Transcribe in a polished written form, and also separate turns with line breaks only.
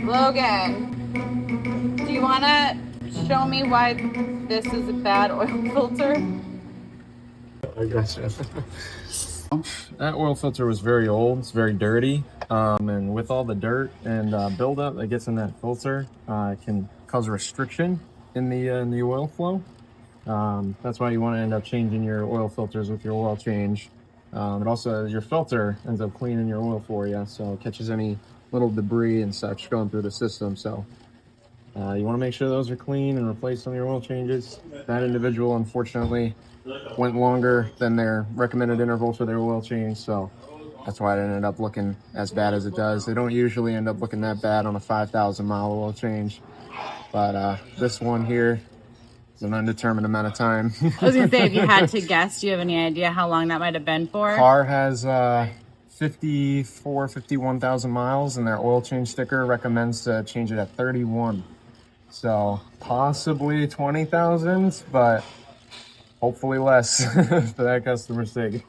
Logan, do you want to show me why this is a bad oil filter?
I guess yes. That oil filter was very old. It's very dirty, and with all the dirt and buildup that gets in that filter, it can cause restriction in the oil flow. That's why you want to end up changing your oil filters with your oil change. It also, your filter ends up cleaning your oil for you, so it catches any little debris and such going through the system. So you want to make sure those are clean and replace on your oil changes. That individual, unfortunately, went longer than their recommended interval for their oil change, so that's why it ended up looking as bad as it does. They don't usually end up looking that bad on a 5,000 mile oil change, but this one here is an undetermined amount of time.
I was gonna say, if you had to guess, do you have any idea how long that might have been for?
Car has 51,000 miles, and their oil change sticker recommends to change it at 31. So possibly 20,000, but hopefully less for that customer's sake.